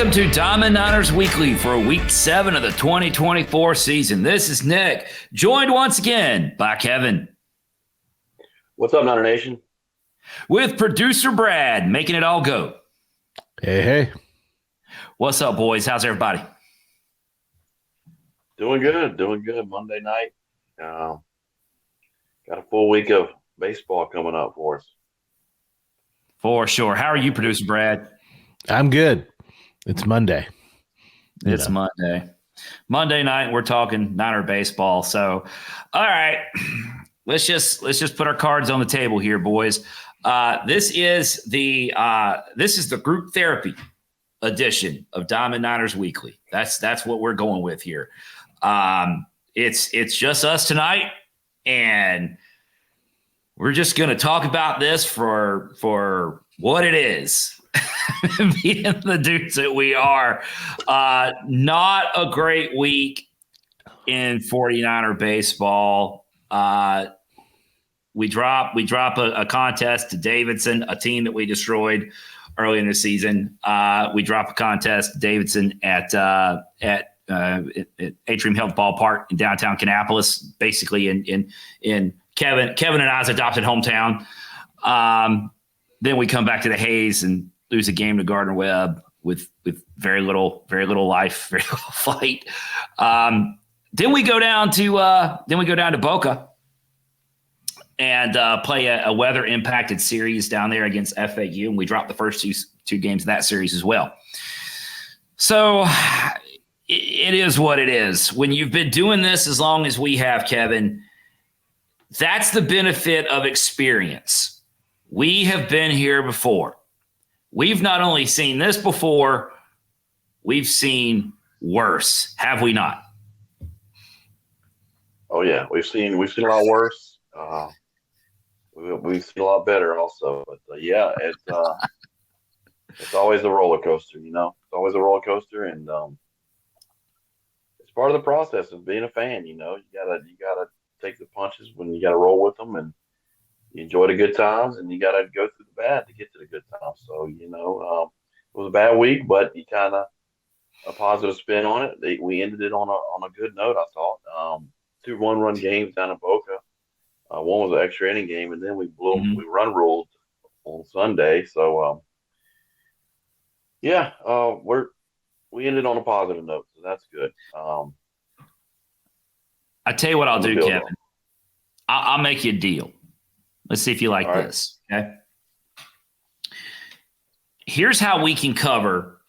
Welcome to Diamond Niners Weekly for Week 7 of the 2024 season. This is Nick, joined once again by Kevin. What's up, Niner Nation? With producer Brad, making it all go. Hey. What's up, boys? How's everybody? Doing good. Monday night. Got a full week of baseball coming up for us. For sure. How are you, producer Brad? I'm good. It's Monday. It's Monday. Monday night, we're talking Niner baseball. So, all right, let's just put our cards on the table here, boys. This is the group therapy edition of Diamond Niners Weekly. That's what we're going with here. It's just us tonight, and we're just going to talk about this for what it is. Being the dudes that we are. Not a great week in 49er baseball. We drop a contest to Davidson, a team that we destroyed early in the season. We drop a contest to Davidson at Atrium Health Ballpark in downtown Kannapolis, basically in Kevin and I's adopted hometown. Then we come back to the Hayes and lose a game to Gardner Webb with very little life, very little fight. Then we go down to Boca and play a weather impacted series down there against FAU, and we dropped the first two games of that series as well. So it is what it is. When you've been doing this as long as we have, Kevin, that's the benefit of experience. We have been here before. We've not only seen this before, we've seen worse, have we not? Oh yeah, we've seen a lot worse. We've seen a lot better also. But yeah, it's always a roller coaster. You know, it's always a roller coaster, and it's part of the process of being a fan. You know, you gotta take the punches when you gotta roll with them, and you enjoy the good times, and you got to go through the bad to get to the good times. So, you know, it was a bad week, but you kind of a positive spin on it. We ended it on a good note, I thought. 2 one-run games down in Boca. One was an extra inning game, and then we we run ruled on Sunday. So, we ended on a positive note, so that's good. I tell you what I'll do, Kevin. I'll make you a deal. Let's see if you like this, okay? Here's how we can cover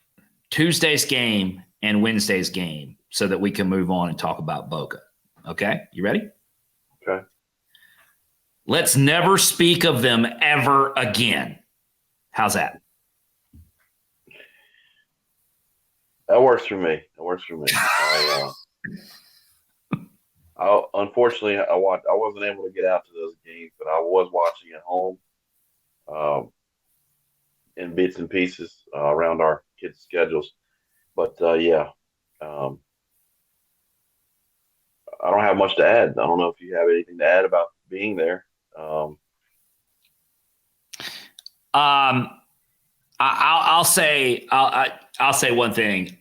Tuesday's game and Wednesday's game so that we can move on and talk about Boca, okay? You ready? Okay. Let's never speak of them ever again. How's that? That works for me. Unfortunately, I wasn't able to get out to those games, but I was watching at home in bits and pieces around our kids' schedules. But, I don't have much to add. I don't know if you have anything to add about being there. I'll say one thing.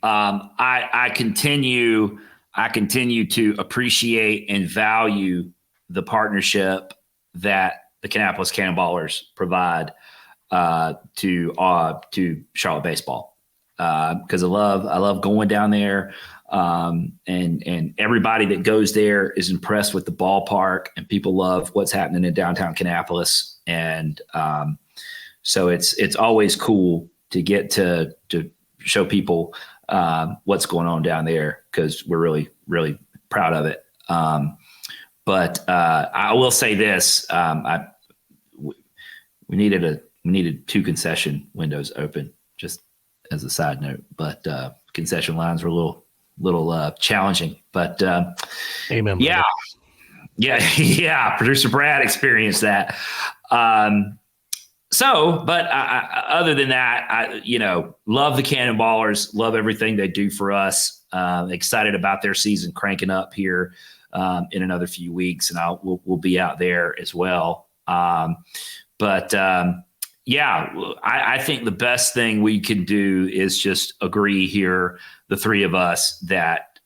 I continue to appreciate and value the partnership that the Kannapolis Cannonballers provide to Charlotte baseball, because I love going down there, and everybody that goes there is impressed with the ballpark, and people love what's happening in downtown Kannapolis, and so it's always cool to get to show people what's going on down there, because we're really, really proud of it. But I will say this: we needed 2 concession windows open, just as a side note. But concession lines were a little challenging. But amen. Yeah. Producer Brad experienced that. But other than that, I love the Cannonballers, love everything they do for us. Excited about their season cranking up here in another few weeks, and we'll be out there as well. yeah, I think the best thing we can do is just agree here, the three of us, that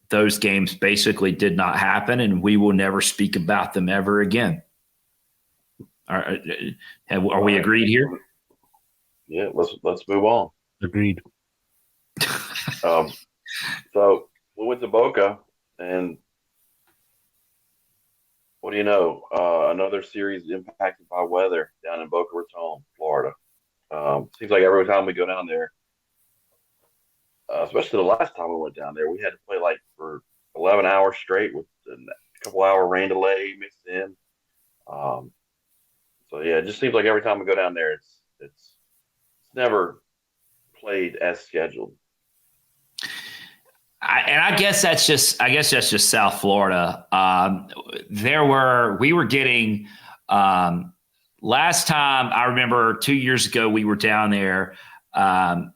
those games basically did not happen, and we will never speak about them ever again. Are we agreed here? Yeah, let's move on. Agreed. So we went to Boca, and what do you know? Another series impacted by weather down in Boca Raton, Florida. Seems like every time we go down there, especially the last time we went down there, we had to play like for 11 hours straight with a couple hour rain delay mixed in. So yeah, it just seems like every time we go down there, it's never played as scheduled. I guess that's just South Florida. We were getting last time I remember 2 years ago we were down there.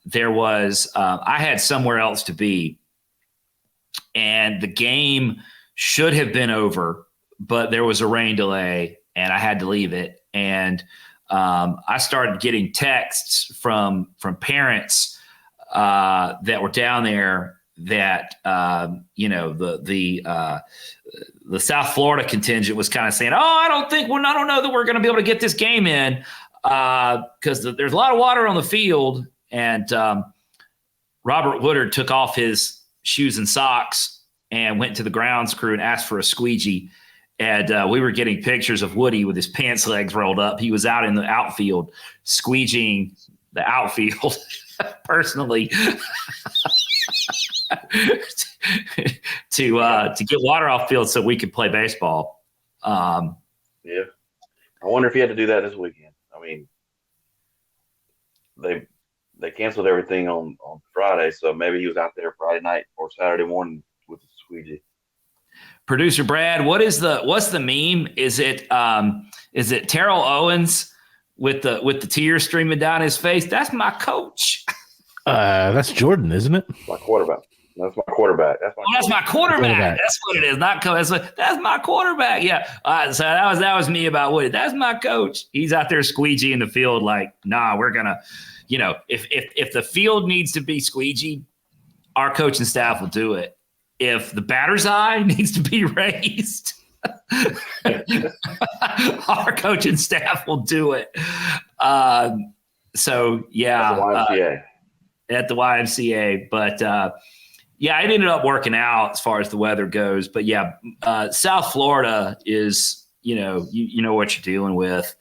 There was I had somewhere else to be, and the game should have been over, but there was a rain delay, and I had to leave it. And I started getting texts from parents that were down there that the South Florida contingent was kind of saying, "Oh, I don't know that we're going to be able to get this game in because there's a lot of water on the field." And Robert Woodard took off his shoes and socks and went to the grounds crew and asked for a squeegee. And we were getting pictures of Woody with his pants legs rolled up. He was out in the outfield squeegeeing the outfield personally to get water off field so we could play baseball. Yeah, I wonder if he had to do that this weekend. I mean, they canceled everything on Friday, so maybe he was out there Friday night or Saturday morning with the squeegee. Producer Brad, what's the meme? Is it Terrell Owens with the tears streaming down his face? That's my coach. That's Jordan, isn't it? My quarterback. That's my quarterback. That's my quarterback. That's what it is. Not coach. That's my quarterback. Yeah. So that was me about Woody. That's my coach. He's out there squeegee in the field like, nah, we're gonna, if the field needs to be squeegee, our coaching staff will do it. If the batter's eye needs to be raised, our coaching staff will do it. So yeah, at the YMCA. But yeah, it ended up working out as far as the weather goes. But yeah, South Florida is you know what you're dealing with,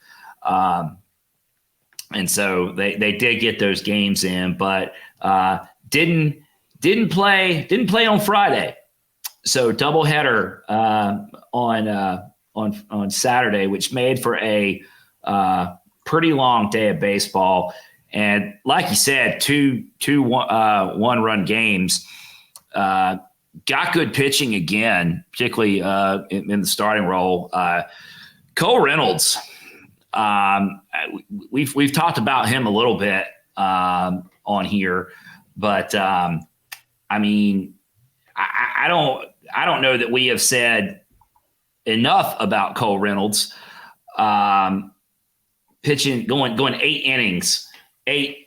and so they did get those games in, but didn't play on Friday. So doubleheader on Saturday, which made for a pretty long day of baseball. And like you said, two one-run games. Got good pitching again, particularly in the starting role. Cole Reynolds. We've talked about him a little bit on here, but I mean, I don't know that we have said enough about Cole Reynolds pitching, going 8 innings. I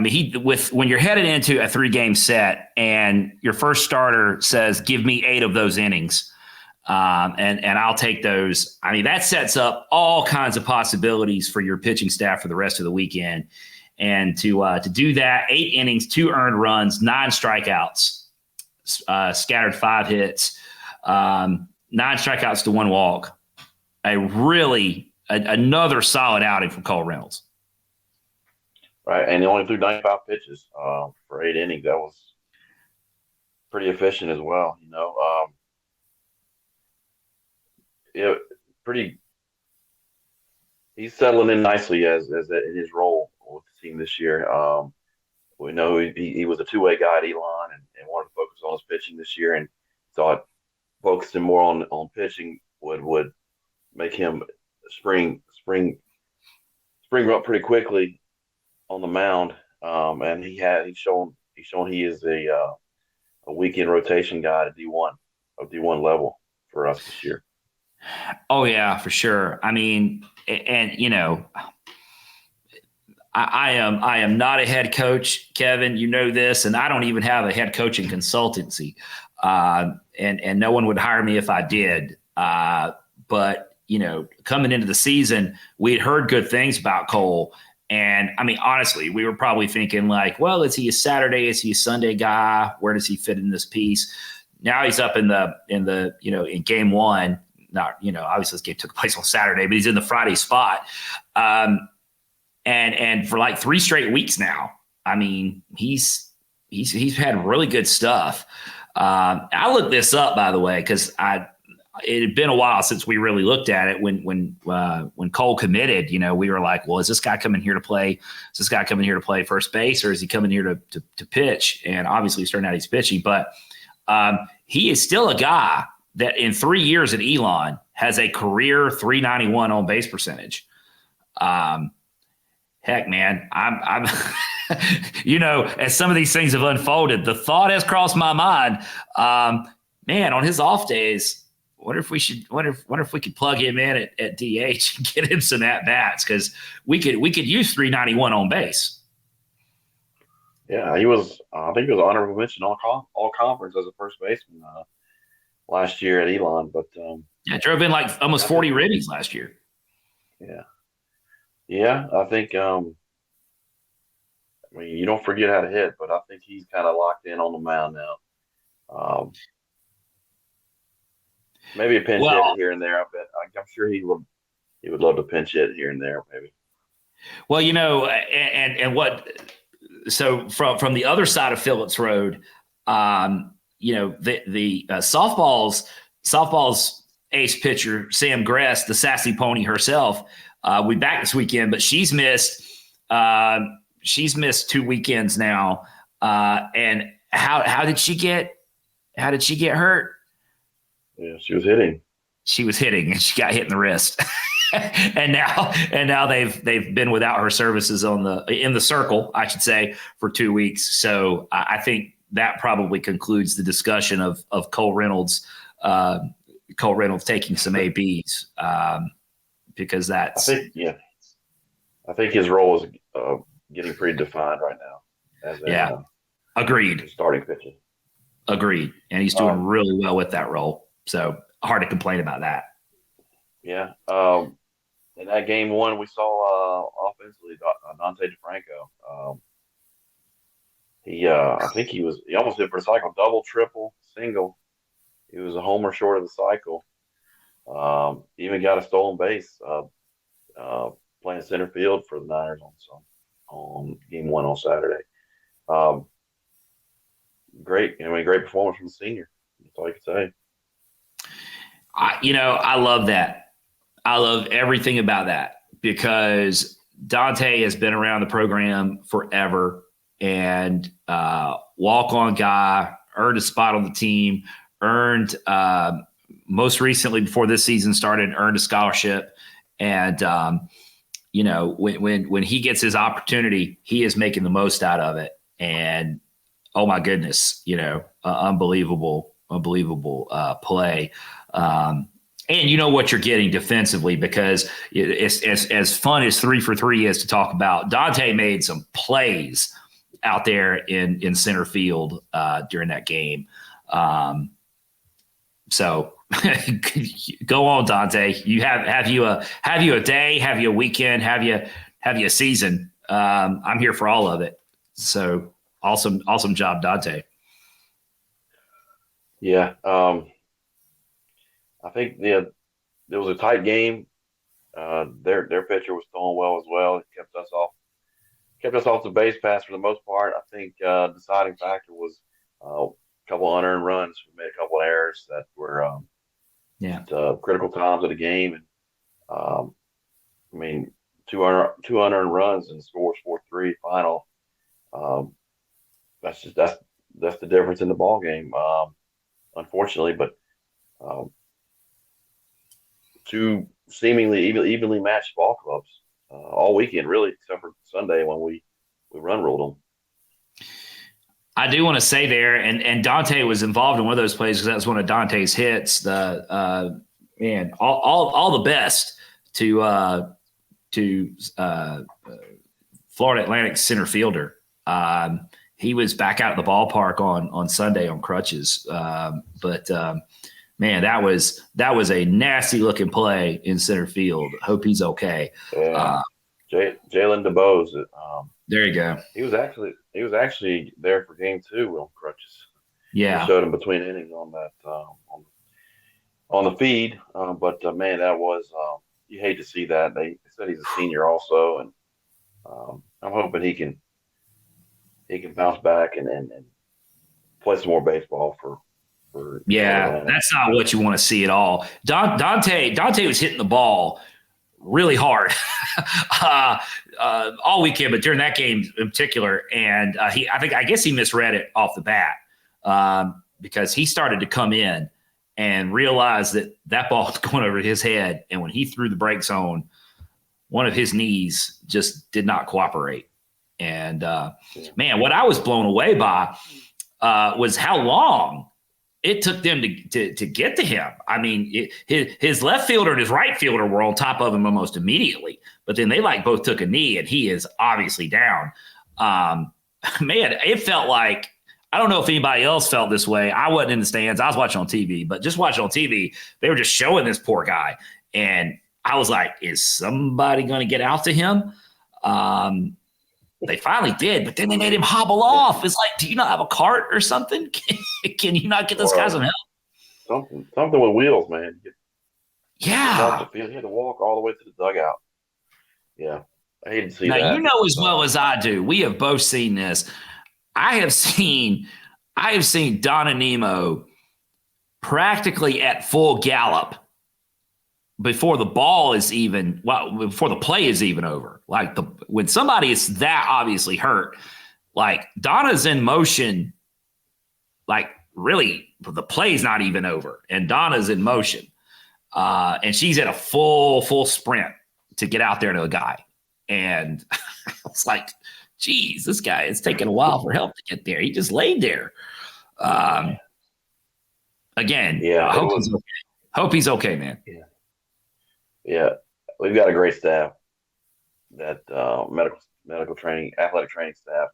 mean, when you're headed into a 3-game set and your first starter says, "Give me 8 of those innings," and I'll take those. I mean, that sets up all kinds of possibilities for your pitching staff for the rest of the weekend. And to do that, 8 innings, 2 earned runs, 9 strikeouts. Scattered 5 hits, 9 strikeouts to 1 walk. Another solid outing from Cole Reynolds. Right, and he only threw 95 pitches for 8 innings. That was pretty efficient as well. He's settling in nicely as in his role with the team this year. We know he was a two-way guy at Elon and wanted to focus on his pitching this year, and thought focusing more on pitching would make him spring up pretty quickly on the mound. And he's shown he is a weekend rotation guy at D1 level for us this year. Oh yeah, for sure. I mean, and I am not a head coach, Kevin. You know this, and I don't even have a head coaching consultancy, and no one would hire me if I did. But coming into the season, we had heard good things about Cole, and I mean, honestly, we were probably thinking like, well, is he a Saturday? Is he a Sunday guy? Where does he fit in this piece? Now he's up in game one. Not obviously this game took place on Saturday, but he's in the Friday spot. And for like 3 straight weeks now, I mean, he's had really good stuff. I looked this up, by the way, because it had been a while since we really looked at it. When Cole committed, we were like, well, is this guy coming here to play? Is this guy coming here to play first base, or is he coming here to pitch? And obviously, he's starting out he's pitching, but he is still a guy that in 3 years at Elon has a career 391 on base percentage. Heck, man, I'm as some of these things have unfolded, the thought has crossed my mind. Man, on his off days, wonder if we could plug him in at DH and get him some at bats, because we could use 391 on base. Yeah, I think he was honorable mention all conference as a first baseman last year at Elon, but drove in like almost 40 ribbies last year. Yeah, I think you don't forget how to hit, but I think he's kind of locked in on the mound now. Maybe a pinch hit here and there. I'm sure he would love to pinch hit here and there, maybe. Well, and what. So from the other side of Phillips Road, the softball's ace pitcher Sam Gress, the sassy pony herself, will be back this weekend, but she's missed 2 weekends now. And how did she get hurt? Yeah, she was hitting. She was hitting, and she got hit in the wrist. and now they've been without her services in the circle, I should say, for 2 weeks. So I think that probably concludes the discussion of Cole Reynolds. Cole Reynolds taking some ABs, because that's. I think his role is getting pretty defined right now. Agreed. Starting pitcher. Agreed, and he's doing really well with that role. So hard to complain about that. Yeah. In that game one, we saw offensively Dante DeFranco. I think he almost did for the cycle, double, triple, single. He was a homer short of the cycle. Even got a stolen base playing center field for the Niners on game one on Saturday. Great performance from the senior. That's all I can say. I love that. I love everything about that, because Dante has been around the program forever, and walk-on guy, earned a spot on the team, earned most recently before this season started, earned a scholarship. And, when he gets his opportunity, he is making the most out of it. And, oh my goodness, unbelievable play. And you know what you're getting defensively, because it's as fun as 3 for 3 is to talk about. Dante made some plays out there in center field during that game. So go on, Dante. You have you a day, have you a weekend, have you a season. I'm here for all of it. So awesome job, Dante. Yeah. I think it was a tight game. Their pitcher was throwing well as well. It kept us off the base pass for the most part. I think deciding factor was a couple unearned runs. We made a couple of errors that were at critical times of the game. And two unearned runs and the score was 4-3 final. That's the difference in the ball game. Unfortunately, but two seemingly evenly matched ball clubs all weekend, really, except for Sunday when we run ruled them. I do want to say there, and Dante was involved in one of those plays because that was one of Dante's hits. All the best to Florida Atlantic center fielder. He was back out at the ballpark on Sunday on crutches. Man, that was a nasty looking play in center field. Hope he's okay. Yeah. Jalen DeBose. There you go. He was actually there for game 2 on crutches. Yeah, They showed him between innings on that on the feed. But man, that was you hate to see that. They said he's a senior also, and I'm hoping he can bounce back and play some more baseball for. Yeah, that's not what you want to see at all. Dante was hitting the ball really hard all weekend, but during that game in particular, and I guess he misread it off the bat because he started to come in and realized that ball was going over his head, and when he threw the brakes on, one of his knees just did not cooperate. And man, what I was blown away by was how long it took them to get to him. I mean, his left fielder and his right fielder were on top of him almost immediately, but then they both took a knee, and he is obviously down. Man, it felt like, I don't know if anybody else felt this way. I wasn't in the stands. I was watching on TV, but just watching on TV, they were just showing this poor guy. And I was like, is somebody going to get out to him? They finally did, but then they made him hobble off. It's like, do you not have a cart or something? Can you not get this guy some help? Something with wheels, man. Yeah. He had to walk all the way to the dugout. Yeah. I hate to see that. Now, you know as well as I do, we have both seen this. I have seen Donna Nemo practically at full gallop before the play is even over. Like when somebody is that obviously hurt, like Donna's in motion, like really the play's not even over, and Donna's in motion, and she's at a full sprint to get out there to a guy, and it's like, geez, this guy is taking a while for help to get there. He just laid there. Again, yeah. Hope he's okay, man. Yeah, we've got a great staff, that medical training, athletic training staff.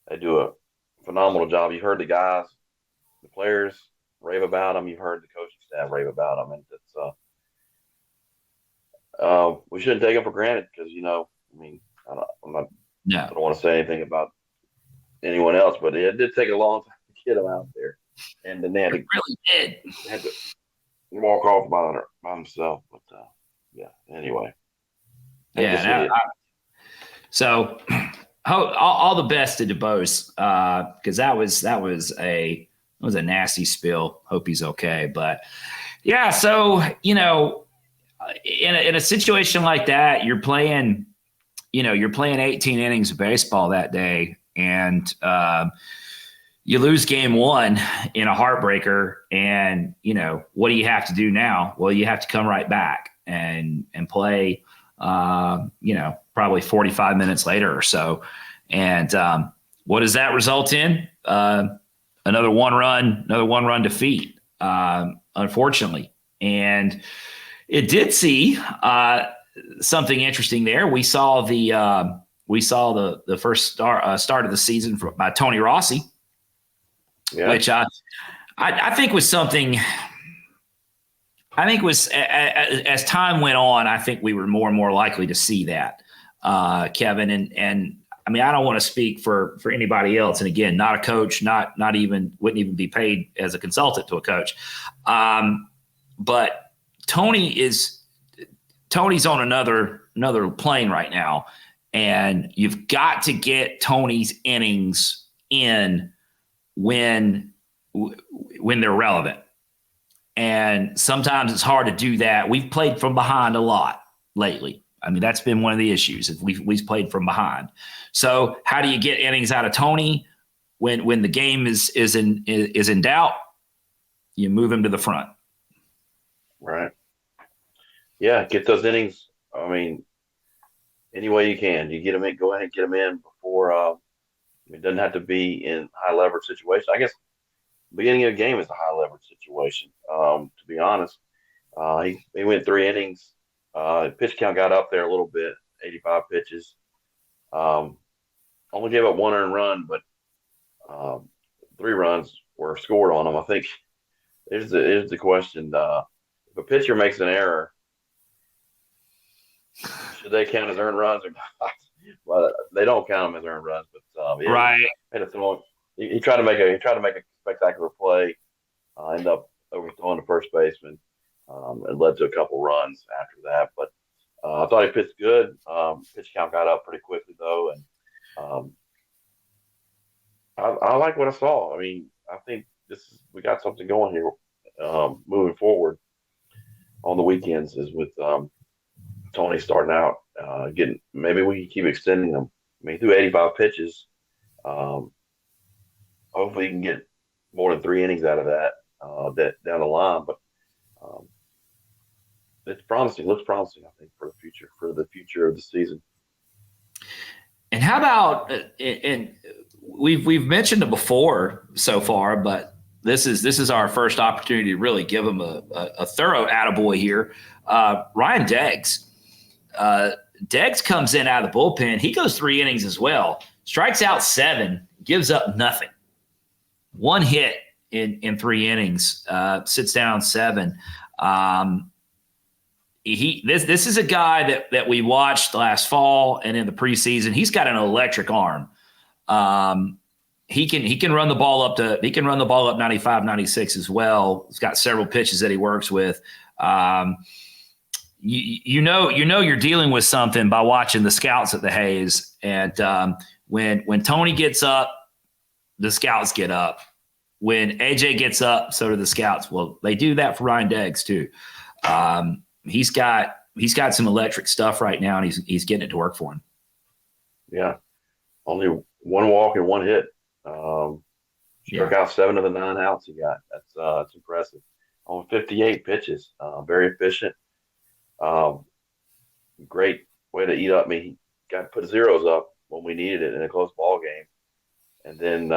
They do a phenomenal job. You've heard the guys, the players rave about them. You've heard the coaching staff rave about them, and it's we shouldn't take them for granted because I don't want to say anything about anyone else, but it did take a long time to get them out there, and then they had to walk off by himself. But anyway. So all the best to DeBose, because that was a nasty spill. Hope he's okay. But yeah, so in a situation like that, you're playing 18 innings of baseball that day, and you lose game 1 in a heartbreaker, and what do you have to do now? Well, you have to come right back and play probably 45 minutes later or so. And what does that result in? Another one run defeat, unfortunately. And it did see something interesting there. We saw the first start of the season by Tony Rossi, which I think was something. I think was as time went on, I think we were more and more likely to see that, Kevin. And I mean, I don't want to speak for anybody else. And again, not a coach, wouldn't even be paid as a consultant to a coach. But Tony's on another plane right now, and you've got to get Tony's innings in when they're relevant. And sometimes it's hard to do that. We've played from behind a lot lately. I mean, that's been one of the issues. We've played from behind. So how do you get innings out of Tony when the game is in doubt? You move him to the front. Right. Yeah, get those innings. I mean, any way you can. You get them in. Go ahead and get them in before. It doesn't have to be in high leverage situation. I guess beginning of the game is a high leverage situation. To be honest, he went 3 innings. Pitch count got up there a little bit, 85 pitches. Only gave up one earned run, but 3 runs were scored on him. I think here's the question: if a pitcher makes an error, should they count as earned runs or not? Well, they don't count them as earned runs, but Right. He tried to make a spectacular play, end up overthrowing the first baseman. It led to a couple runs after that, but I thought he pitched good. Pitch count got up pretty quickly though, and I like what I saw. I mean, I think we got something going here moving forward on the weekends is with Tony starting out. Maybe we can keep extending them. I mean, through 85 pitches, hopefully you can get more than 3 innings out of that down the line. But it's promising. Looks promising, I think, for the future of the season. And how about and we've mentioned it before so far, but this is our first opportunity to really give him a thorough attaboy here. Ryan Deggs. Deggs comes in out of the bullpen. He goes 3 innings as well. Strikes out 7, gives up nothing. 1 hit in 3 innings. Sits down 7. This is a guy that we watched last fall and in the preseason. He's got an electric arm. He can run the ball up 95, 96 as well. He's got several pitches that he works with. You know you're dealing with something by watching the scouts at the Hayes. And when Tony gets up, the scouts get up. When AJ gets up, so do the scouts. Well, they do that for Ryan Deggs too. He's got some electric stuff right now, and he's getting it to work for him. Yeah, only 1 walk and 1 hit. Struck out 7 of the 9 outs he got. That's impressive. On 58 pitches, very efficient. Great way to eat up. I mean, he got to put zeros up when we needed it in a close ball game, and then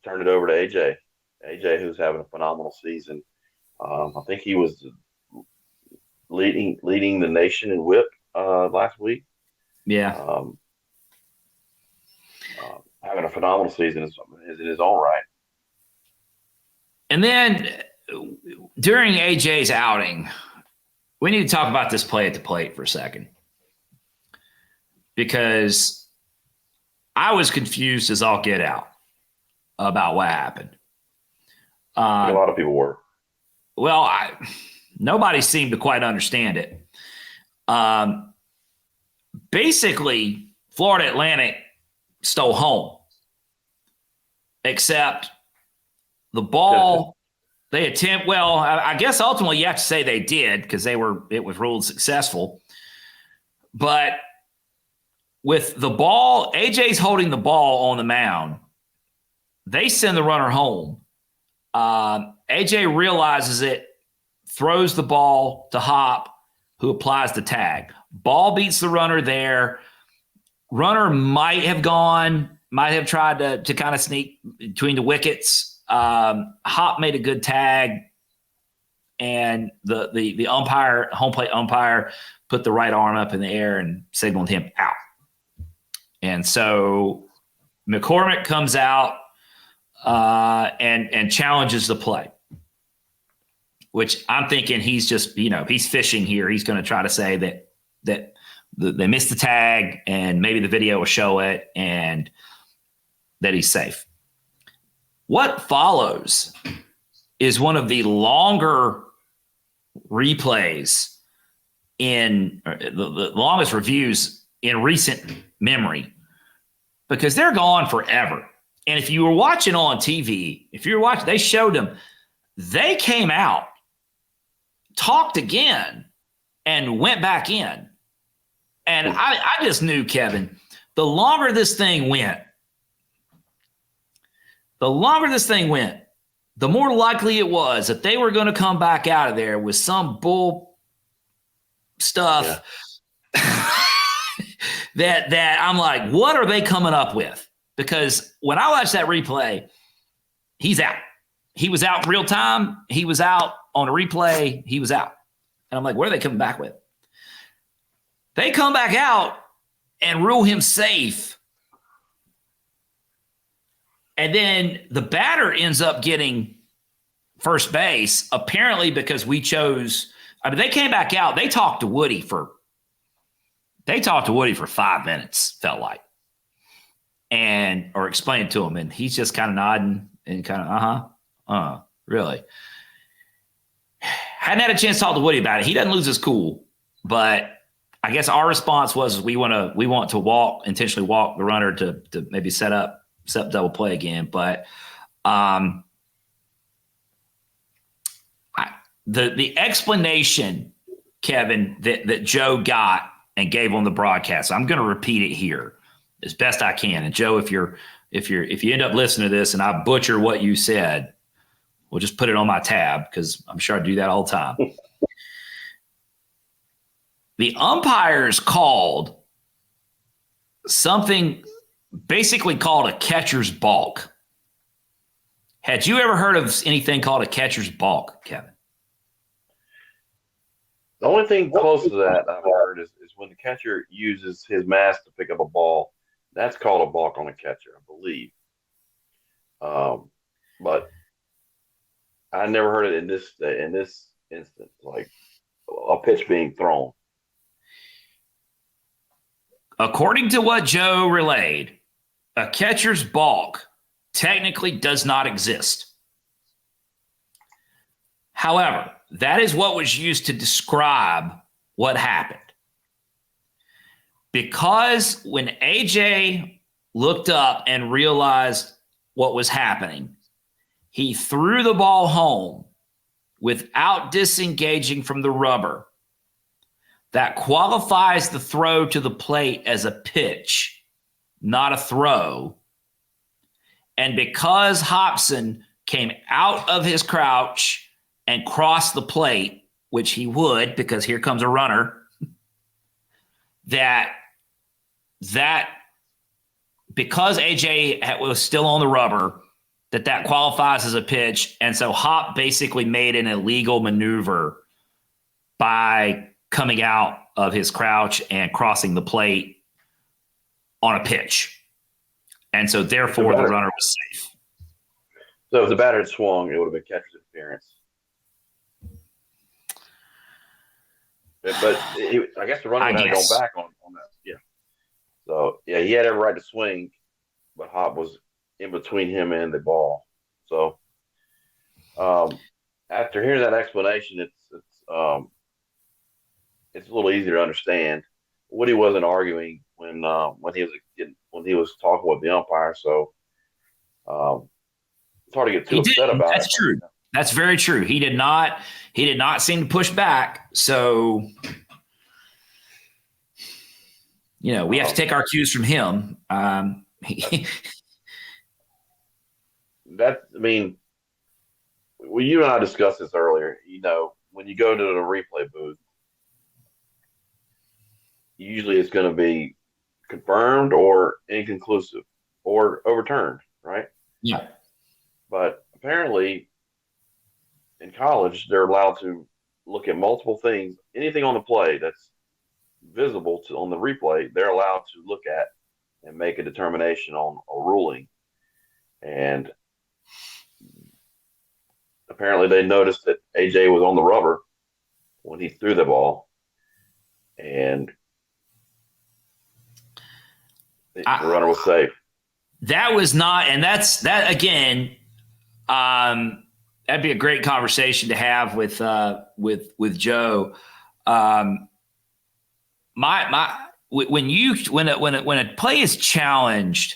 turned it over to AJ. AJ, who's having a phenomenal season. I think he was leading the nation in WHIP last week. Yeah. Having a phenomenal season is in his own right. And then during AJ's outing, we need to talk about this play at the plate for a second, because I was confused as all get out about what happened. A lot of people were. Well, nobody seemed to quite understand it. Basically, Florida Atlantic stole home, except the ball they attempt. Well, I guess ultimately you have to say they did, because it was ruled successful. But with the ball, AJ's holding the ball on the mound. They send the runner home. AJ realizes it, throws the ball to Hop, who applies the tag. Ball beats the runner there. Runner might have tried to kind of sneak between the wickets. Hop made a good tag, and the umpire, home plate umpire, put the right arm up in the air and signaled him out. And so McCormick comes out and challenges the play, which I'm thinking he's just, he's fishing here. He's going to try to say that they missed the tag, and maybe the video will show it, and that he's safe. What follows is one of the longer replays the longest reviews in recent memory, because they're gone forever. And if you were watching on TV, they showed them. They came out, talked again, and went back in. And I just knew, Kevin, the longer this thing went, the more likely it was that they were going to come back out of there with some bull stuff. Yeah. that I'm like, what are they coming up with? Because when I watched that replay, he's out. He was out in real time. He was out on a replay. He was out. And I'm like, what are they coming back with? They come back out, and rule him safe. And then the batter ends up getting first base, apparently because we chose. I mean, they came back out. They talked to Woody for 5 minutes, felt like, or explained to him, and he's just kind of nodding and kind of really. Hadn't had a chance to talk to Woody about it. He doesn't lose his cool, but I guess our response was we want to intentionally walk the runner to maybe set up double play again. But the explanation, Kevin, that Joe got and gave on the broadcast, I'm going to repeat it here as best I can. And Joe, if you end up listening to this and I butcher what you said, we'll just put it on my tab because I'm sure I do that all the time. The umpires called something basically called a catcher's balk. Had you ever heard of anything called a catcher's balk, Kevin? The only thing close to that I've heard is when the catcher uses his mask to pick up a ball. That's called a balk on a catcher, I believe. But I never heard it in this instance, like a pitch being thrown. According to what Joe relayed, a catcher's balk technically does not exist. However, that is what was used to describe what happened. Because when AJ looked up and realized what was happening, he threw the ball home without disengaging from the rubber. That qualifies the throw to the plate as a pitch, not a throw. And because Hobson came out of his crouch and crossed the plate, which he would because here comes a runner, that because AJ was still on the rubber, that qualifies as a pitch. And so Hop basically made an illegal maneuver by coming out of his crouch and crossing the plate on a pitch. And so therefore the runner was safe. So if the batter had swung, it would have been catcher's interference. But I guess the runner would have gone back on that. Yeah. So, yeah, he had every right to swing, but Hop was in between him and the ball. So, after hearing that explanation, it's a little easier to understand. Woody wasn't arguing when he was talking with the umpire, so it's hard to get too upset about. That's true. That's very true. He did not seem to push back. So, we have to take our cues from him. You and I discussed this earlier. When you go to the replay booth, usually it's going to be confirmed or inconclusive or overturned, right? Yeah. But apparently in college, they're allowed to look at multiple things. Anything on the play that's visible on the replay, they're allowed to look at and make a determination on a ruling. And apparently they noticed that AJ was on the rubber when he threw the ball. And the runner was safe. That was not, and that again, that'd be a great conversation to have with Joe. When a play is challenged,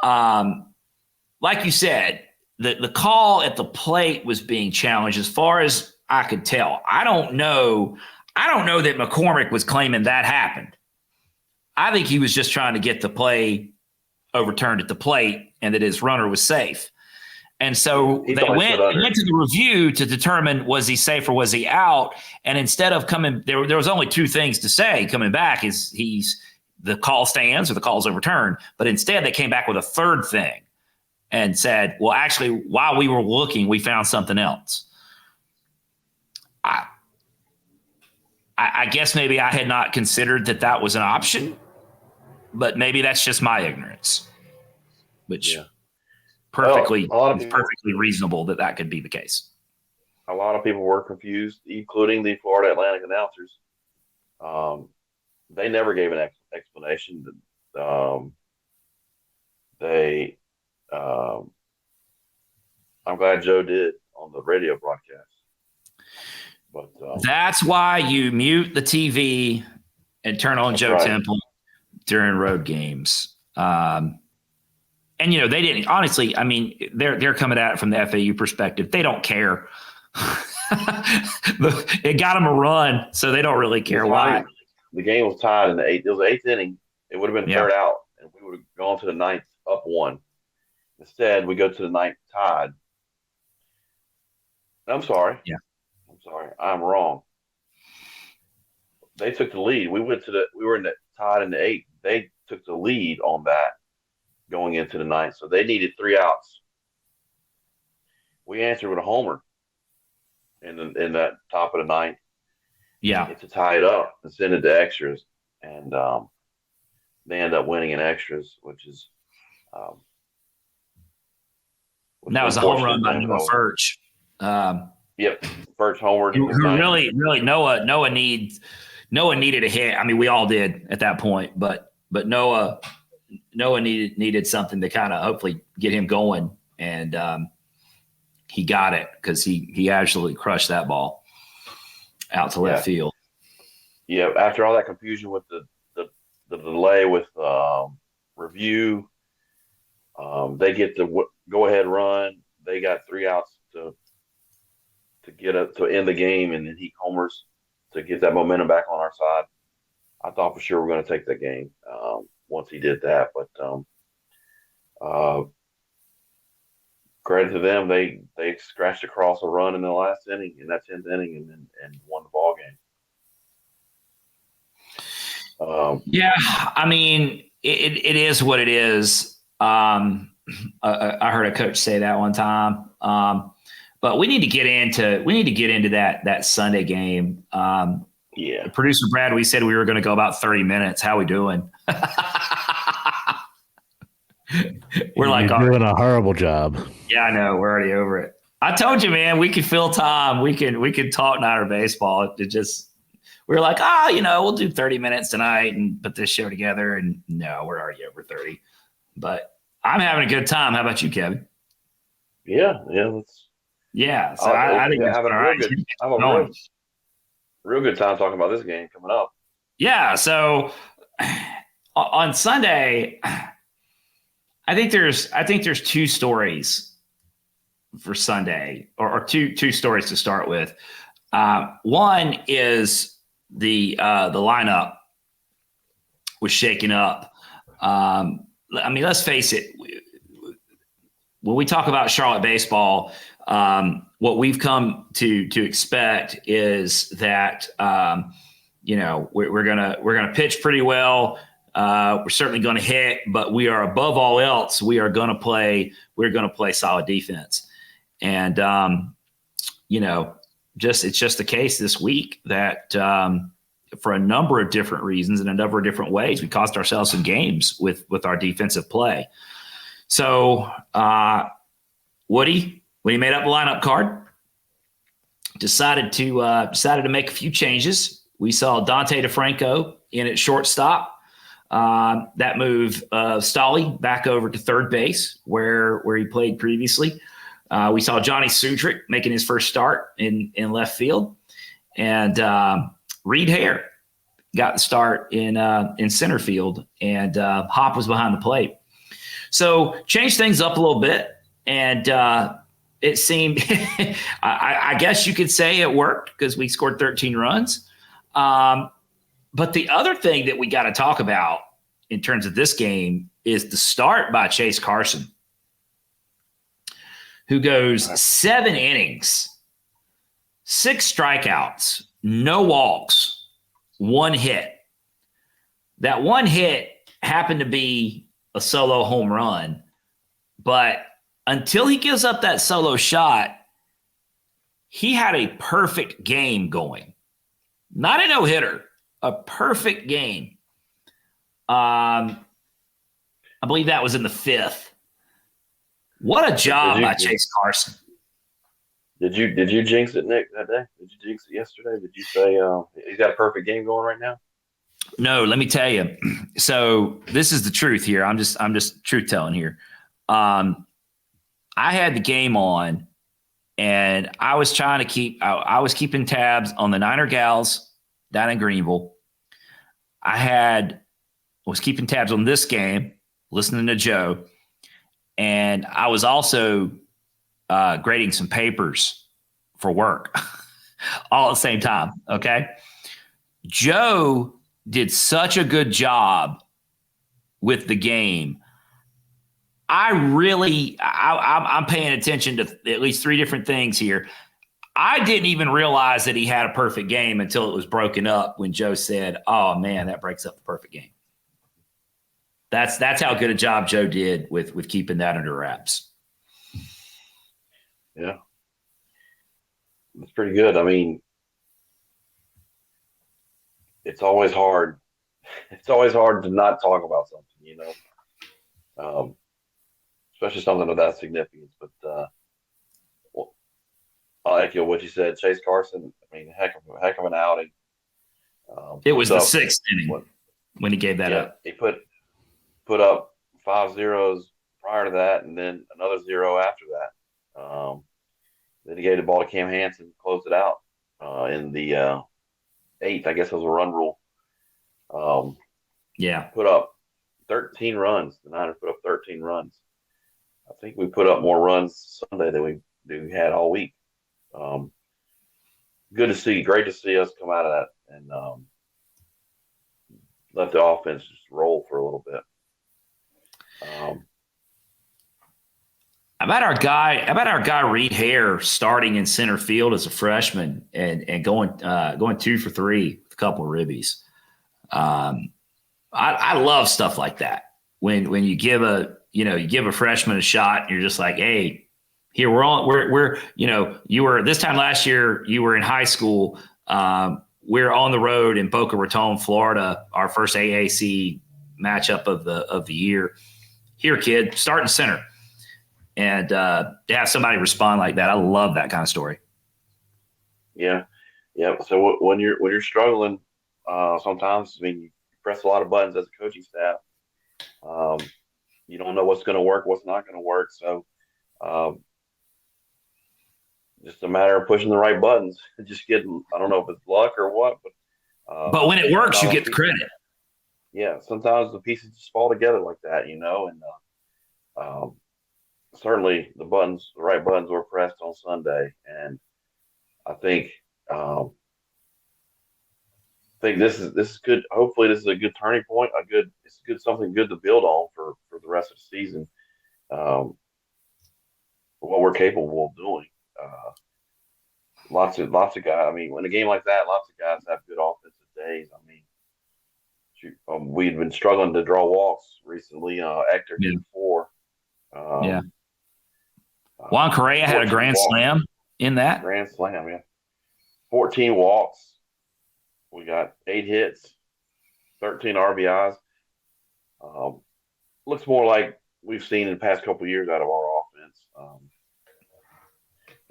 like you said, the call at the plate was being challenged. As far as I could tell, I don't know that McCormick was claiming that happened. I think he was just trying to get the play overturned at the plate and that his runner was safe. And so they went to the review to determine, was he safe or was he out? And instead of coming, there was only two things to say coming back: is the call stands or the call's overturned. But instead they came back with a third thing and said, well, actually, while we were looking, we found something else. I guess maybe I had not considered that was an option. but maybe that's just my ignorance, which Yeah. perfectly Well, a lot of is people- perfectly reasonable that could be the case. A lot of people were confused, including the Florida Atlantic announcers. They never gave an explanation. They, I'm glad Joe did on the radio broadcast. But That's why you mute the TV and turn on That's Joe right. Temple during road games. And they didn't. Honestly, I mean, they're coming at it from the FAU perspective. They don't care. It got them a run, so they don't really care why. the game was tied in the eighth. It was the eighth inning. It would have been Yeah. third out, and we would have gone to the ninth up one. Instead, we go to the ninth tied. I'm sorry. Yeah. I'm sorry. I'm wrong. They took the lead. We were tied in the eighth. They took the lead on that going into the ninth. So they needed 3 outs. We answered with a homer in that top of the ninth. Yeah. To tie it up and send it to extras. And they end up winning in extras, which is That was a home run by Noah Furch. Yep, first homer. Who really Noah needed a hit. I mean, we all did at that point, but Noah needed something to kind of hopefully get him going, and he got it because he absolutely crushed that ball out to left field. Yeah, after all that confusion with the delay with review, they get the go ahead run. They got 3 outs to end the game, and then he homers to get that momentum back on our side. I thought for sure we're going to take that game once he did that, but credit to them, they scratched across a run in the last inning, in that 10th inning, and won the ball game. Yeah, I mean, it is what it is. I heard a coach say that one time. But we need to get into that Sunday game. Yeah. Producer Brad, we said we were going to go about 30 minutes. How we doing? You're doing a horrible job. Yeah, I know. We're already over it. I told you, man, we could fill time. We could talk Niner baseball. We were like, we'll do 30 minutes tonight and put this show together. And no, we're already over 30. But I'm having a good time. How about you, Kevin? Yeah. Yeah. So I think have a real good time talking about this game coming up. Yeah. So on Sunday, I think there's 2 stories for Sunday, or two stories to start with. One is the lineup was shaken up. I mean, let's face it. When we talk about Charlotte baseball, what we've come to expect is that we're gonna pitch pretty well. We're certainly going to hit, but we are above all else. We're going to play solid defense, and it's just the case this week that for a number of different reasons and a number of different ways, we cost ourselves some games with our defensive play. So Woody, when he made up the lineup card, decided to make a few changes. We saw Dante DeFranco in at shortstop. That move Stolly back over to third base where he played previously. We saw Johnny Sudrick making his first start in left field, and Reed Hare got the start in center field, and Hop was behind the plate. So changed things up a little bit, and it seemed I guess you could say it worked because we scored 13 runs. But the other thing that we got to talk about in terms of this game is the start by Chase Carson, who goes 7 innings, 6 strikeouts, no walks, 1 hit. That 1 hit happened to be a solo home run, but until he gives up that solo shot, he had a perfect game going. Not a no-hitter, a perfect game. I believe that was in the 5th. What a job by Chase Carson. Did you jinx it, Nick, that day? Did you jinx it yesterday? Did you say he's got a perfect game going right now? No, let me tell you. So this is the truth here. I'm just truth telling here. I had the game on, and I was trying to keep. I was keeping tabs on the Niner gals down in Greenville. Was keeping tabs on this game, listening to Joe, and I was also grading some papers for work all at the same time. Okay, Joe did such a good job with the game. I'm paying attention to at least 3 different things here. I didn't even realize that he had a perfect game until it was broken up when Joe said, "Oh man, that breaks up the perfect game." That's how good a job Joe did with keeping that under wraps. Yeah. It's pretty good. I mean, it's always hard. It's always hard to not talk about something, especially something of that significance. But I echo what you said. Chase Carson, I mean, heck of an outing. It was the 6th inning when he gave that up. He put up 5 zeros prior to that, and then another 0 after that. Then he gave the ball to Cam Hansen, closed it out in the 8th. I guess it was a run rule. Put up 13 runs. The Niners put up 13 runs. I think we put up more runs Sunday than we had all week. Good to see. Great to see us come out of that and let the offense just roll for a little bit. How about our guy Reed Hare starting in center field as a freshman and going 2 for 3 with a couple of ribbies. I love stuff like that. When you give a freshman a shot, and you're just like, hey, here we're you were this time last year, you were in high school. We're on the road in Boca Raton, Florida, our first AAC matchup of the year. Here, kid, starting center. And to have somebody respond like that, I love that kind of story. Yeah. So when you're struggling, sometimes, I mean, you press a lot of buttons as a coaching staff. You don't know what's going to work, what's not going to work. So just a matter of pushing the right buttons. Just getting, I don't know if it's luck or what, but when it works, you get the credit. Yeah, sometimes the pieces just fall together like that, and certainly the right buttons were pressed on Sunday, and I think this is good. Hopefully, this is a good turning point. Something good to build on for the rest of the season. For what we're capable of doing. Lots of guys. I mean, in a game like that, lots of guys have good offensive days. I mean, we'd been struggling to draw walks recently. Hector did 4. Juan Correa had a grand slam in that. Grand slam, yeah. 14 walks. We got 8 hits, 13 RBIs. Looks more like we've seen in the past couple of years out of our offense.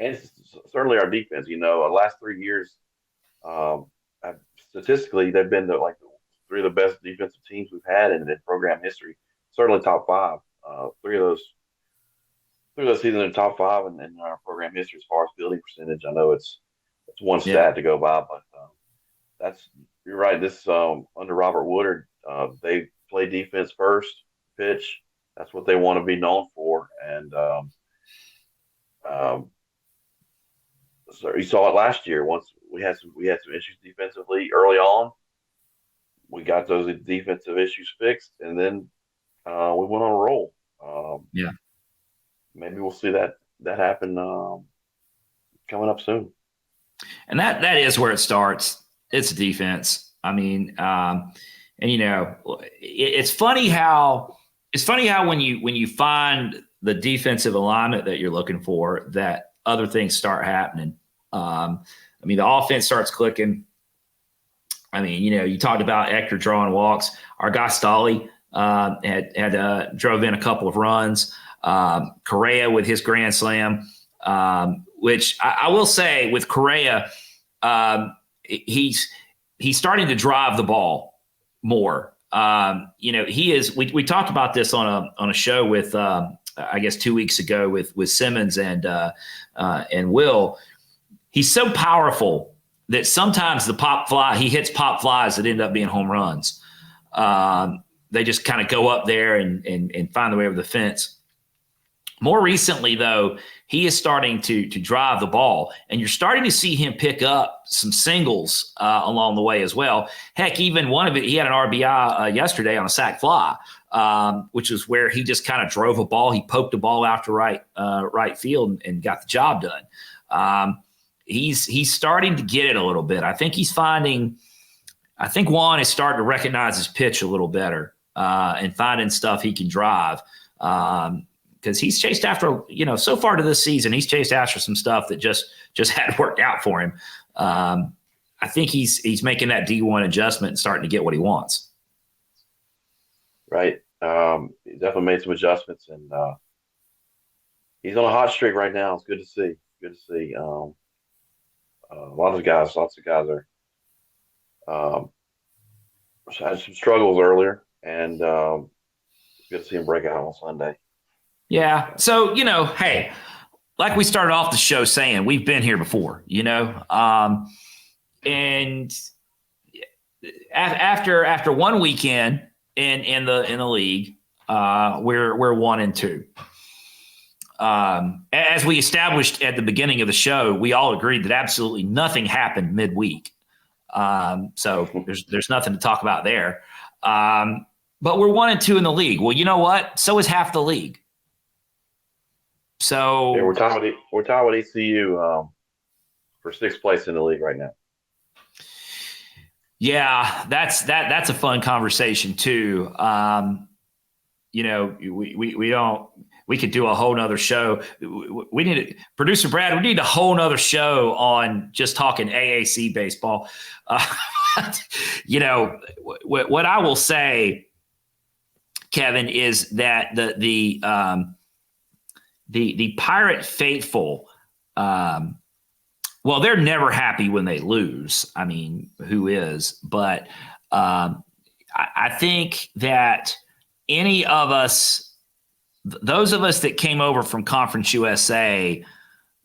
And certainly our defense, the last 3 years, statistically, they've been the 3 of the best defensive teams we've had in program history. Certainly top 5. 3 of those seasons in the top 5 in our program history as far as fielding percentage. I know it's one stat to go by, but you're right. This under Robert Woodard, they play defense first, pitch. That's what they want to be known for, and so you saw it last year. Once we had some issues defensively early on, we got those defensive issues fixed, and then we went on a roll. Maybe we'll see that happen coming up soon. And that is where it starts. It's defense. I mean, it's funny how when you find the defensive alignment that you're looking for, that other things start happening. The offense starts clicking. I mean, you talked about Hector drawing walks. Our guy Stolly, had drove in a couple of runs. Correa with his grand slam, which I will say with Correa, he's starting to drive the ball more. He is. We talked about this on a show with I guess 2 weeks ago with Simmons and Will. He's so powerful that sometimes he hits pop flies that end up being home runs. They just kind of go up there and find their way over the fence. More recently, though, he is starting to drive the ball, and you're starting to see him pick up some singles along the way as well. Heck, even one of it, he had an RBI yesterday on a sac fly, which is where he just kind of drove a ball. He poked a ball out to right field and got the job done. He's starting to get it a little bit. I think Juan is starting to recognize his pitch a little better and finding stuff he can drive. Because he's chased after, so far to this season, he's chased after some stuff that just hadn't worked out for him. I think he's making that D1 adjustment and starting to get what he wants. Right. He definitely made some adjustments, and he's on a hot streak right now. It's good to see. Lots of guys are had some struggles earlier, and it's good to see him break out on Sunday. Yeah. So, hey, like we started off the show saying, we've been here before, and after one weekend in the league, we're 1-2. As we established at the beginning of the show, we all agreed that absolutely nothing happened midweek. So there's nothing to talk about there. But we're 1-2 in the league. Well, you know what? So is half the league. So yeah, we're tied with ECU for 6th place in the league right now. Yeah, that's a fun conversation too. We could do a whole nother show. Producer Brad, we need a whole nother show on just talking AAC baseball. What I will say, Kevin, is that the Pirate faithful, well, they're never happy when they lose. I mean, who is? But I think that any of us, those of us that came over from Conference USA,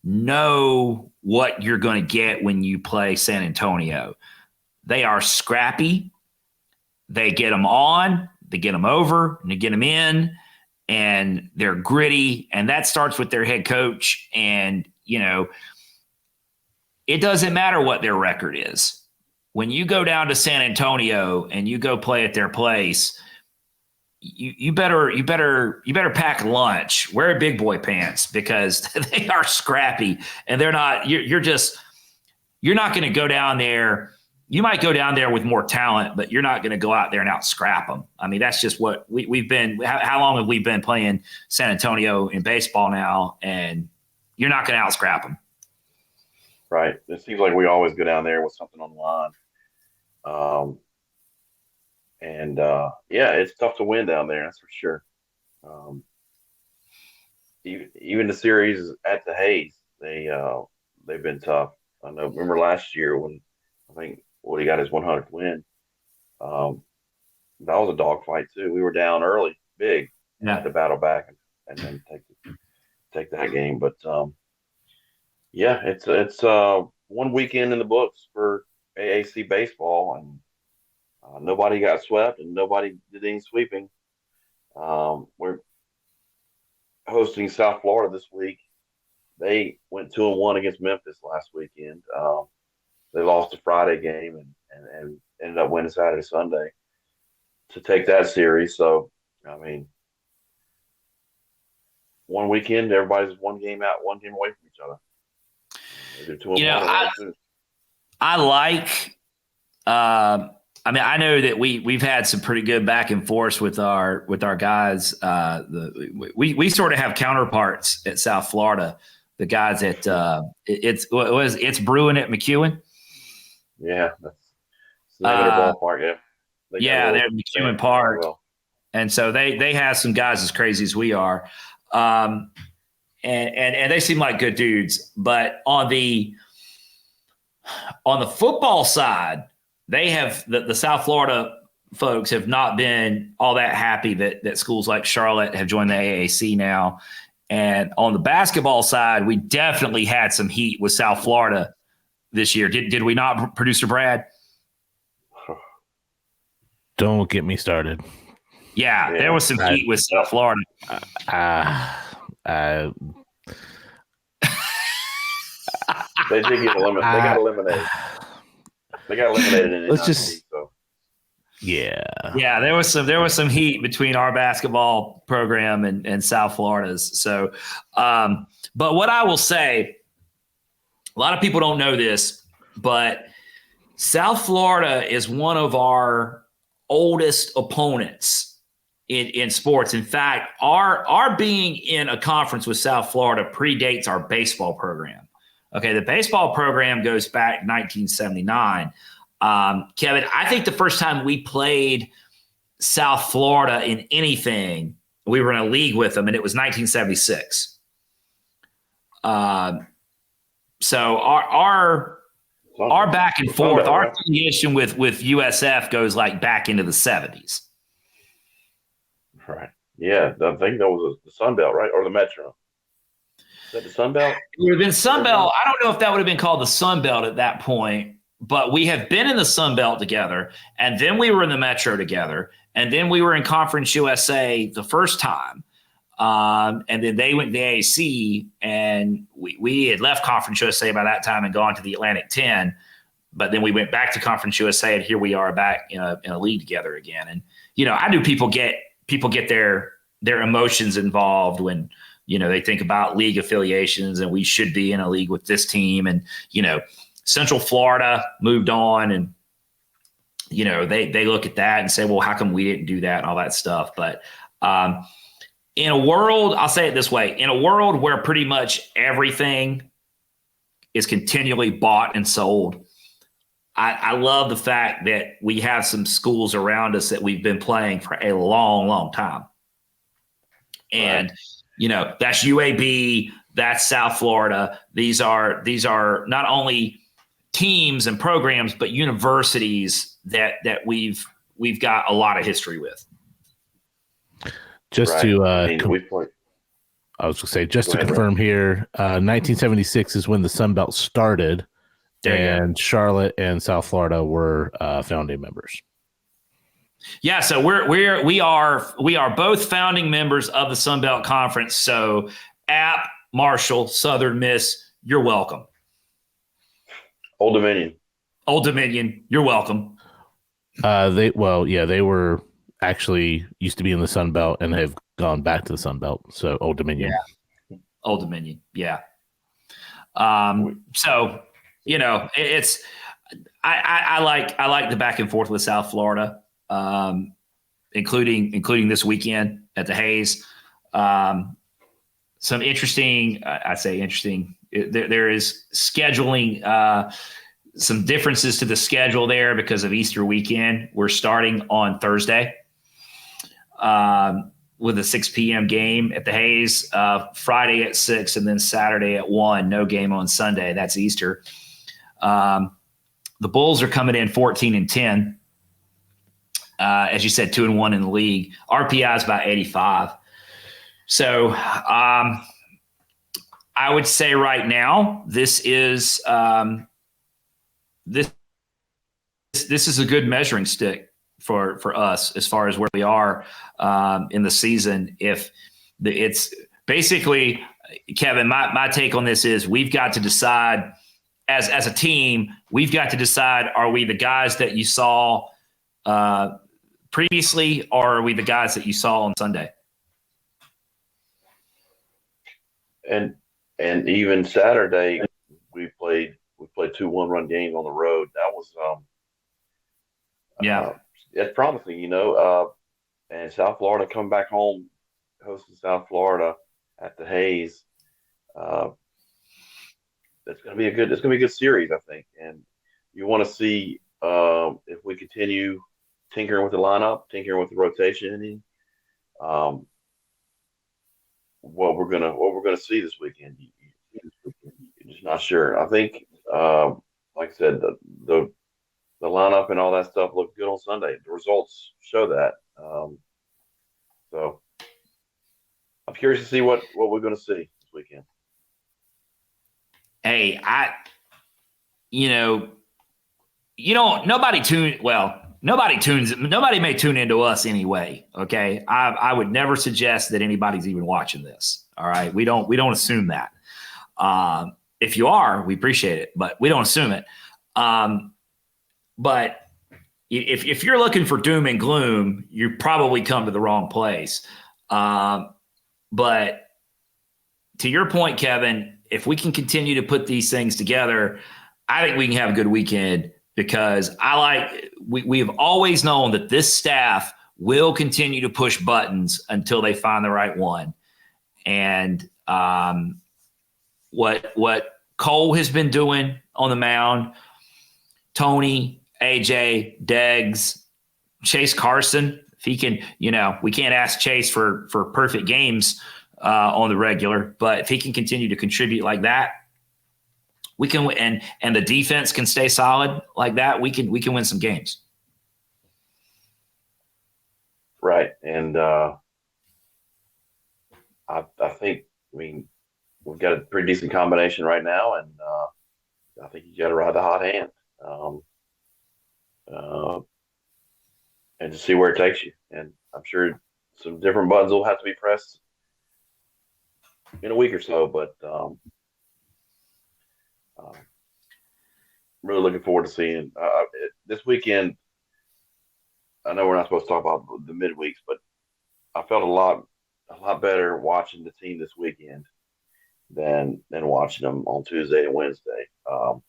know what you're going to get when you play San Antonio. They are scrappy. They get them on, they get them over, and they get them in, and they're gritty. And that starts with their head coach. And, it doesn't matter what their record is. When you go down to San Antonio and you go play at their place, you better pack lunch, wear big boy pants, because they are scrappy, and they're not. You're not going to go down there. You might go down there with more talent, but you're not going to go out there and out scrap them. I mean, that's just what we've been. How long have we been playing San Antonio in baseball now? And you're not going to out scrap them. Right. It seems like we always go down there with something on the line. It's tough to win down there, that's for sure. Even the series at the Hayes, they've been tough. I know. Remember last year when I think Woody got his 100th win? That was a dogfight too. We were down early, big, had to battle back and then take that game. But it's 1 weekend in the books for AAC baseball, and nobody got swept and nobody did any sweeping. We're hosting South Florida this week. They went 2-1 against Memphis last weekend. They lost the Friday game and ended up winning Saturday, Sunday to take that series. So, I mean, 1 weekend, everybody's 1 game out, 1 game away from each other. They're 2-1. I like. I know that we've had some pretty good back and forth with our guys. We sort of have counterparts at South Florida. The guys at it's brewing at McEwen. Yeah, that's the name of their ballpark. Yeah, they're at McEwen Park. And so they have some guys as crazy as we are. And they seem like good dudes. But on the football side, they have the South Florida folks have not been all that happy that schools like Charlotte have joined the AAC now. And on the basketball side, we definitely had some heat with South Florida this year. Did we not, Producer Brad? Don't get me started. Yeah, there was some heat with South Florida. They did get eliminated. They got eliminated. They got eliminated in the Yeah, there was some heat between our basketball program and South Florida's. So, but what I will say, a lot of people don't know this, but South Florida is one of our oldest opponents in sports. In fact, our being in a conference with South Florida predates our baseball program. Okay, the baseball program goes back 1979. Kevin, I think the first time we played South Florida in anything, we were in a league with them, and it was 1976. So our back and forth, our affiliation with USF goes like back into the 70s. Right. Yeah, I think that was the Sun Belt, right, or the Metro. Is that the Sun Belt? It would have been Sun Belt. I don't know if that would have been called the Sun Belt at that point. But we have been in the Sun Belt together, and then we were in the Metro together, and then we were in Conference USA the first time. And then they went to the AAC, and we had left Conference USA by that time and gone to the Atlantic 10. But then we went back to Conference USA, and here we are back in a league together again. And, I knew people get their emotions involved when, they think about league affiliations, and we should be in a league with this team. And, Central Florida moved on, and they look at that and say, well, how come we didn't do that and all that stuff? But in a world, I'll say it this way, in a world where pretty much everything is continually bought and sold, I love the fact that we have some schools around us that we've been playing for a long, long time. And, that's UAB, that's South Florida. These are not only teams and programs, but universities that we've got a lot of history with. Just to confirm here, 1976 is when the Sun Belt started, and Charlotte and South Florida were founding members. Yeah, so we are both founding members of the Sun Belt Conference. So App, Marshall, Southern Miss, you're welcome. Old Dominion, you're welcome. They were actually used to be in the Sun Belt and have gone back to the Sun Belt. So Old Dominion. Yeah. Old Dominion. Yeah. So, it's I like the back and forth with South Florida, including this weekend at the Hayes. Some interesting, I say interesting. There is scheduling, some differences to the schedule there because of Easter weekend. We're starting on Thursday with a 6 p.m. game at the Hayes, Friday at 6, and then Saturday at 1. No game on Sunday. That's Easter. The Bulls are coming in 14-10. As you said, 2-1 in the league. RPI is about 85. So I would say right now this is this is a good measuring stick for us as far as where we are in the season. If it's basically, Kevin, my take on this is we've got to decide as a team. We've got to decide: are we the guys that you saw previously, or are we the guys that you saw on Sunday? And even Saturday, we played 2 one-run games on the road. That was it's promising, and South Florida coming back home, hosting South Florida at the Hayes. It's going to be a good series, I think. And you want to see if we continue tinkering with the lineup, tinkering with the rotation, what we're gonna see this weekend. You're just not sure. I think, like I said, the lineup and all that stuff looked good on Sunday. The results show that. So I'm curious to see what we're going to see this weekend. Hey, nobody may tune into us anyway. Okay. I would never suggest that anybody's even watching this. All right. We don't assume that. If you are, we appreciate it, but we don't assume it. But if you're looking for doom and gloom, you probably come to the wrong place. But to your point, Kevin, if we can continue to put these things together, I think we can have a good weekend, because we have always known that this staff will continue to push buttons until they find the right one. And what Cole has been doing on the mound, Tony, AJ, Deggs, Chase Carson, if he can, we can't ask Chase for perfect games on the regular, but if he can continue to contribute like that, we can, and the defense can stay solid like that, we can win some games. Right. And I think, we've got a pretty decent combination right now, and I think you got to ride the hot hand. And to see where it takes you. And I'm sure some different buttons will have to be pressed in a week or so, but I'm really looking forward to seeing this weekend. I know we're not supposed to talk about the midweeks, but I felt a lot better watching the team this weekend than watching them on Tuesday and Wednesday. From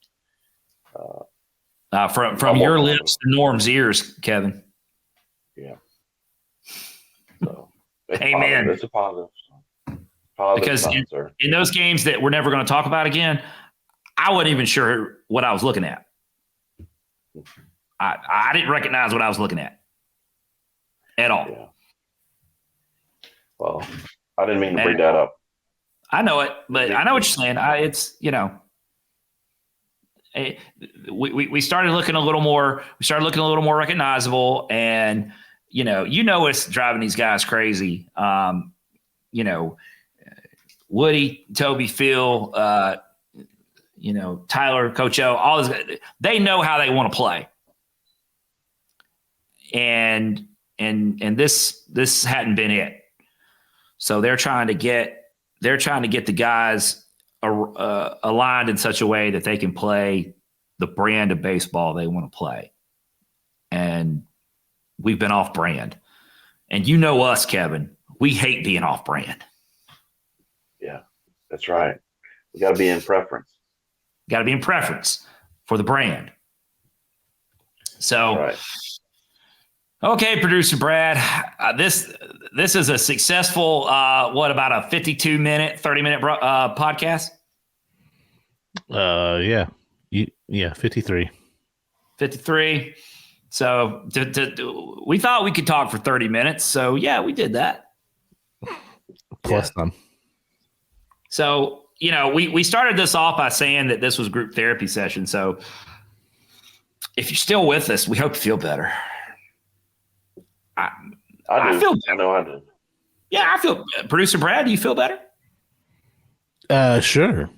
your lips to Norm's ears, Kevin. Yeah. So amen. It's a positive because sign, in those games that we're never going to talk about again, I wasn't even sure what I was looking at. I didn't recognize what I was looking at all. Yeah. Well, I didn't mean to bring that up. I know it, but I know what you're saying. We started looking a little more. We started looking a little more recognizable, and it's driving these guys crazy. Woody, Toby, Phil, Tyler, Coach O, all this. They know how they want to play, and this hadn't been it. So they're trying to get the guys aligned in such a way that they can play the brand of baseball they want to play. And we've been off brand. And us, Kevin, we hate being off brand. Yeah, that's right. We got to be in preference. Got to be in preference for the brand. So, right. Okay, producer Brad, this is a successful, about a 52-minute, 30-minute podcast? Yeah. 53. 53. So we thought we could talk for 30 minutes. So, yeah, we did that. Plus some. So, we started this off by saying that this was group therapy session. So if you're still with us, we hope you feel better. I feel better. I know I do. Yeah, I feel. Producer Brad, do you feel better? Sure.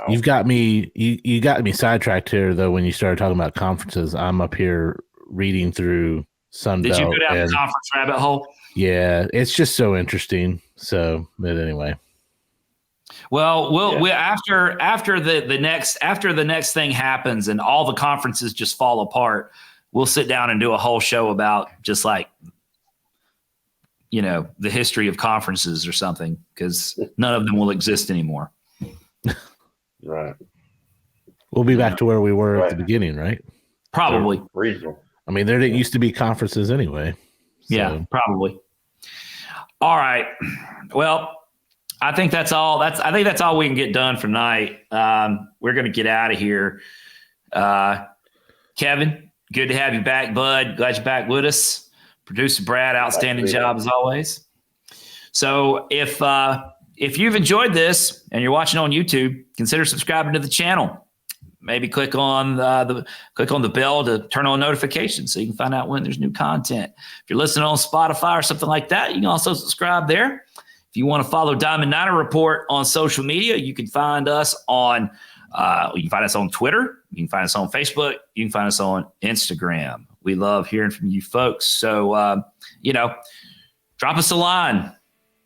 You've got me. You got me sidetracked here, though. When you started talking about conferences, I'm up here reading through Sunbelt. Did you go down the conference rabbit hole? Yeah, it's just so interesting. So, but anyway. Well, after the next thing happens and all the conferences just fall apart, we'll sit down and do a whole show about just like, the history of conferences or something, because none of them will exist anymore. Right. We'll be back to where we were at the beginning, right? Probably. Regional. I mean, there didn't used to be conferences anyway. So. Yeah, probably. All right. Well, I think that's all. I think that's all we can get done for tonight. We're going to get out of here. Kevin, good to have you back, bud. Glad you're back with us. Producer Brad, outstanding job as always. So if you've enjoyed this and you're watching on YouTube, consider subscribing to the channel. Maybe click on the bell to turn on notifications so you can find out when there's new content. If you're listening on Spotify or something like that, you can also subscribe there. If you want to follow Diamond Niner Report on social media, you can find us on Twitter, you can find us on Facebook, you can find us on Instagram. We love hearing from you folks. So drop us a line,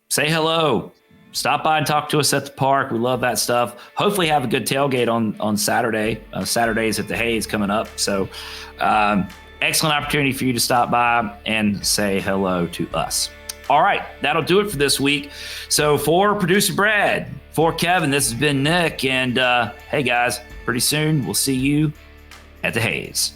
say hello, stop by and talk to us at the park. We love that stuff. Hopefully have a good tailgate on Saturday. Saturdays at the Hayes coming up. So excellent opportunity for you to stop by and say hello to us. All right, that'll do it for this week. So for producer Brad, for Kevin, this has been Nick. And hey, guys, pretty soon we'll see you at the Hayes.